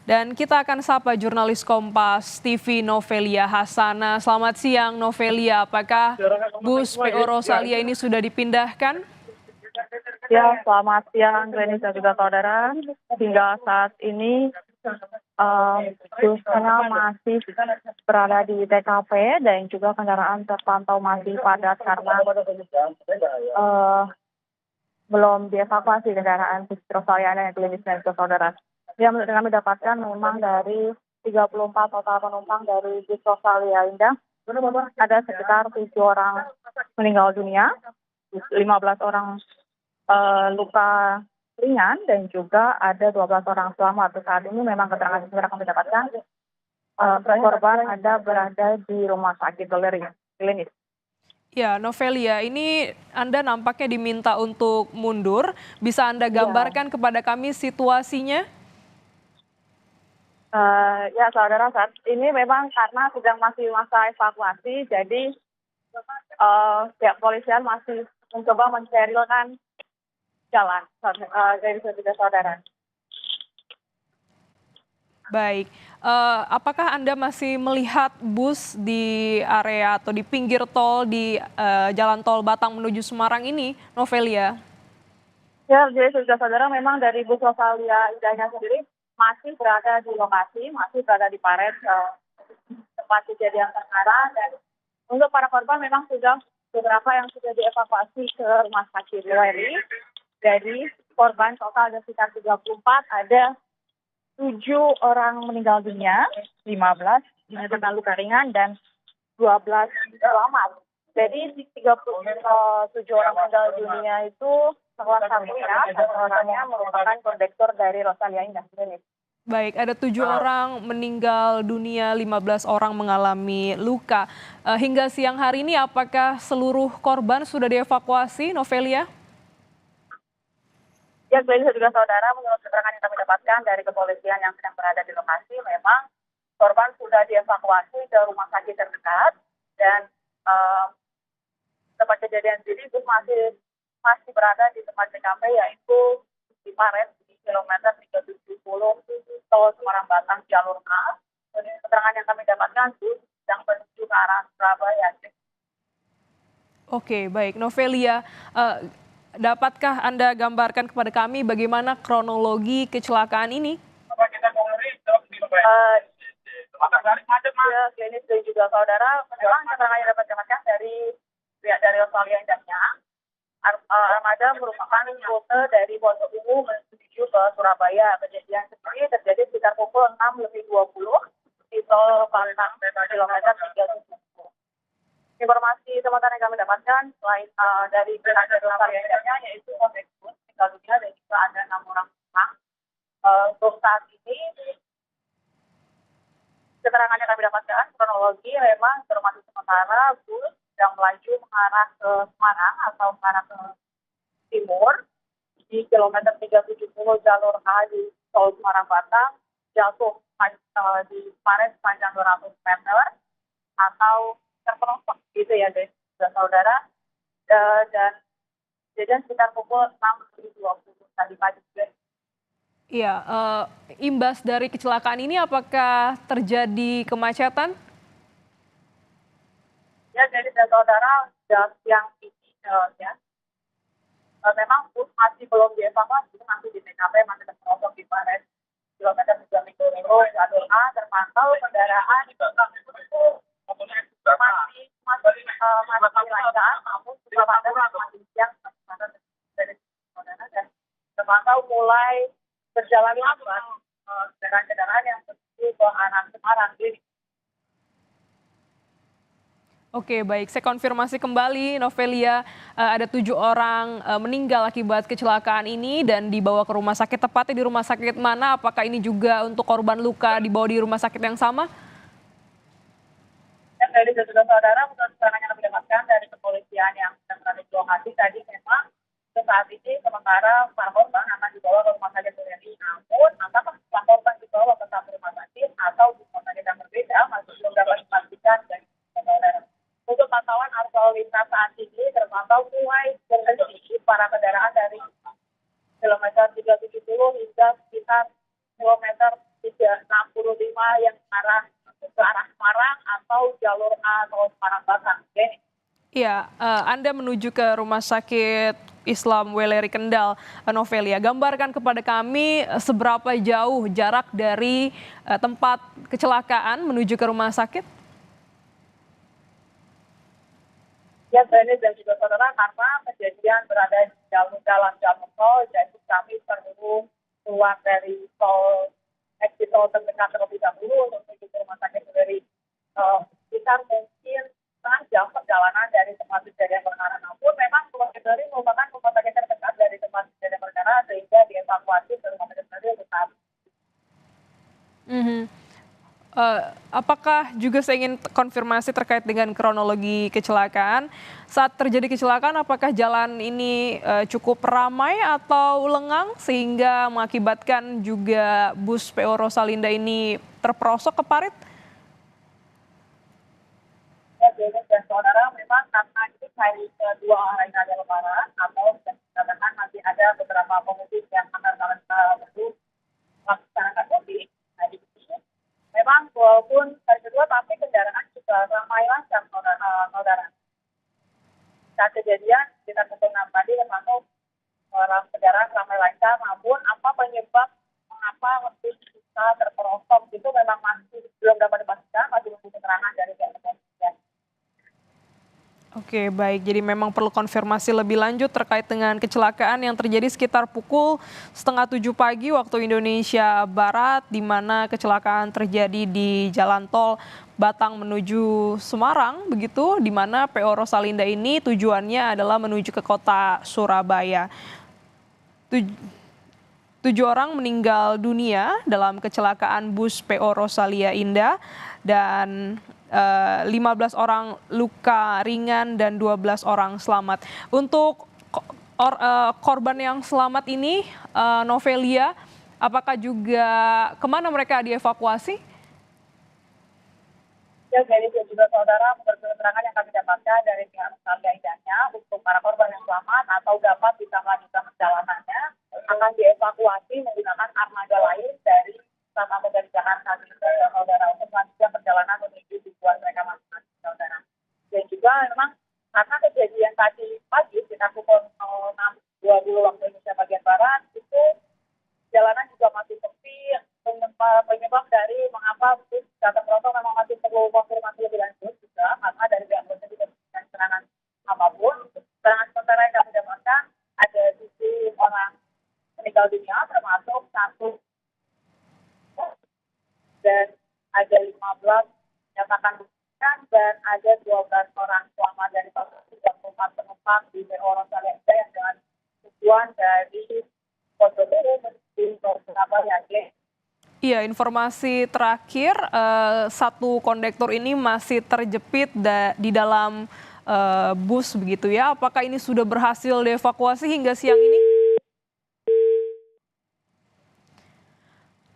Dan kita akan sapa jurnalis Kompas TV Novelia Hasana. Selamat siang Novelia, apakah bus PO Rosalia ini sudah dipindahkan? Ya, selamat siang Glenis dan juga saudara. Hingga saat ini busnya masih berada di TKP dan juga kendaraan terpantau masih padat karena belum dievakuasi kendaraan bus Rosalia dan Glenis dan juga saudara. Yang kami dapatkan memang dari 34 total penumpang dari bus Rosalia Indah, ada sekitar 7 orang meninggal dunia, 15 orang luka ringan dan juga ada 12 orang selamat. Saat ini memang keterangan yang kami dapatkan korban ada berada di rumah sakit klinis. Ya, Novelia, ini Anda nampaknya diminta untuk mundur. Bisa Anda gambarkan kepada kami situasinya? Ya, saudara, saat ini memang karena sedang masih masa evakuasi, jadi pihak polisian masih mencoba mensterilkan jalan dari tiga saudara. Baik, apakah Anda masih melihat bus di area atau di pinggir tol di jalan tol Batang menuju Semarang ini, Novelia? Ya, jadi sudah saudara, memang dari bus Rosalia Indahnya sendiri masih berada di lokasi, masih berada di Paret tempat kejadian perkara, dan untuk para korban memang sudah beberapa yang sudah dievakuasi ke rumah sakit Wery. Jadi korban total ada sekitar 34, ada 7 orang meninggal dunia, 15 dengan luka ringan dan 12 selamat. Jadi 37 orang meninggal dunia itu salah orangnya merupakan kondektur dari Rosalia Indah. Baik, ada 7 orang meninggal dunia, 15 orang mengalami luka. Hingga siang hari ini apakah seluruh korban sudah dievakuasi, Novelia? Ya, Glenis dan juga saudara, menurut keterangan yang kami dapatkan dari kepolisian yang sedang berada di lokasi, memang korban sudah dievakuasi ke rumah sakit terdekat dan tempat kejadian sendiri bus masih berada di tempat TKP, yaitu di Paret di kilometer 370 tol Semarang Batang jalur A. Dari keterangan yang kami dapatkan, bus sedang menuju ke arah Surabaya. Oke, baik, Novelia. Dapatkah Anda gambarkan kepada kami bagaimana kronologi kecelakaan ini? Glenis dan juga saudara, memang keterangan yang dapat dapatkan dari pihak dari Rosalia Indahnya, armada merupakan rute dari Pondok Ungu menuju ke Surabaya. Kejadian sendiri terjadi sekitar pukul 6:20 di tol Batang kilometer 370. Informasi sementara yang kami dapatkan selain dari pihak dari Rosalia Indahnya, yaitu kondektur meninggal dunia dan juga ada 6 orang penumpang. Untuk saat ini keterangan yang kami dapatkan kronologi memang informasi sementara bus yang melaju mengarah ke Semarang atau mengarah ke timur di kilometer 370 jalur A di tol Semarang Batang jatuh di Paret sepanjang 200 meter atau terperosok gitu ya guys, saudara, dan kejadian sekitar pukul 6:20 tadi pagi. Iya, imbas dari kecelakaan ini apakah terjadi kemacetan? Ya, jadi saudara, yang ini ya, memang bus masih belum dievakuasi, masih di TKP, masih terperosok di Paret kilometer 370 jalur A, terpantau kendaraan masih lancar, namun juga masih siang dan terpantau mulai berjalan lambat kendaraan-kendaraan yang menuju ke arah Semarang ini. Oke, baik. Saya konfirmasi kembali, Novelia, ada 7 orang meninggal akibat kecelakaan ini dan dibawa ke rumah sakit. Tepatnya di rumah sakit mana? Apakah ini juga untuk korban luka dibawa di rumah sakit yang sama? Dan dari juga saudara, menurut keterangan yang kami dapatkan dari kepolisian yang sedang berada di lokasi tadi, memang saat ini sementara para korban akan dibawa ke rumah sakit Wery. Namun, apakah para korban dibawa ke satu rumah sakit atau di rumah sakit yang berbeda masih belum dapat dipastikan dari saudara. Untuk pantauan arus lalu lintas saat ini terpantau mulai berhenti para kendaraan dari kilometer 370 hingga sekitar kilometer 3 yang ke arah Semarang atau jalur A atau Semarang Batang. Iya, Anda menuju ke Rumah Sakit Islam Weleri Kendal, Novelia. Gambarkan kepada kami seberapa jauh jarak dari tempat kecelakaan menuju ke rumah sakit? Ya, Beni dan juga saudara, karena kejadian berada di jalan tol, jadi kami perlu keluar dari exit tol terdekat terlebih dahulu untuk menuju ke rumah sakit dari sekitar mungkin setengah jam perjalanan dari tempat kejadian perkara. Namun memang rumah sakit dari merupakan rumah sakit terdekat dari tempat kejadian perkara sehingga dievakuasi ke rumah sakit dari tetap. Apakah juga saya ingin konfirmasi terkait dengan kronologi kecelakaan. Saat terjadi kecelakaan, apakah jalan ini cukup ramai atau lengang sehingga mengakibatkan juga bus PO Rosalinda ini terperosok ke parit? Ya, Dennis dan saudara, memang karena ini hari kedua hari raya Lebaran atau bisa dikatakan masih ada beberapa pemudik yang akan melaksanakan mudik. Nah, di sini memang walaupun hari kedua tapi kendaraan juga ramai lancar, saudara. Saat kejadian kita pukul 6 tadi termasuk kendaraan ramai lancar, namun apa penyebab mengapa bus bisa terperosok itu memang masih belum dapat dipastikan, masih menunggu keterangan dari pihak kepolisian. Oke, baik. Jadi memang perlu konfirmasi lebih lanjut terkait dengan kecelakaan yang terjadi sekitar pukul 6:30 pagi waktu Indonesia Barat, di mana kecelakaan terjadi di jalan tol Batang menuju Semarang, begitu, di mana PO Rosalinda ini tujuannya adalah menuju ke kota Surabaya. 7 orang meninggal dunia dalam kecelakaan bus PO Rosalia Indah dan 15 orang luka ringan dan 12 orang selamat. Untuk korban yang selamat ini, Novelia, apakah juga kemana mereka dievakuasi? Ya, jadi juga saudara, menurut keterangan yang kami dapatkan dari pihak keluarga Indahnya, untuk para korban yang selamat atau dapat bisa melanjutkan perjalanannya akan dievakuasi menggunakan armada lain dari dari Jakarta, saudara, untuk melanjutkan perjalanan menuju tujuan mereka masing-masing, saudara. Dan juga memang karena kejadian tadi pagi sekitar pukul 6:20 waktu Indonesia bagian barat itu jalanan juga masih sepi. Penyebab dari mengapa bus bisa terperosok memang masih perlu konfirmasi lebih lanjut juga, karena dari pihak polisi tidak memberikan keterangan apapun. Keterangan sementara yang kami dapatkan ada 7 orang meninggal dunia, termasuk 1 dan ada 15 dinyatakan bukan, dan ada 12 orang selamat dari 34 penumpang di PO Rosalia yang dengan tujuan dari Ponorogo menuju ke Surabaya. Iya, informasi terakhir, satu kondektor ini masih terjepit di dalam bus begitu ya. Apakah ini sudah berhasil dievakuasi hingga siang ini?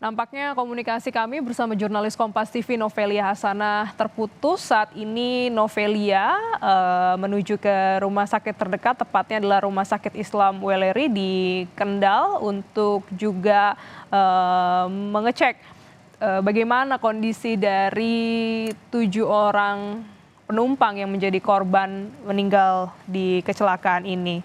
Nampaknya komunikasi kami bersama jurnalis Kompas TV Novelia Hasanah terputus. Saat ini Novelia menuju ke rumah sakit terdekat, tepatnya adalah Rumah Sakit Islam Weleri di Kendal untuk juga mengecek bagaimana kondisi dari 7 orang penumpang yang menjadi korban meninggal di kecelakaan ini.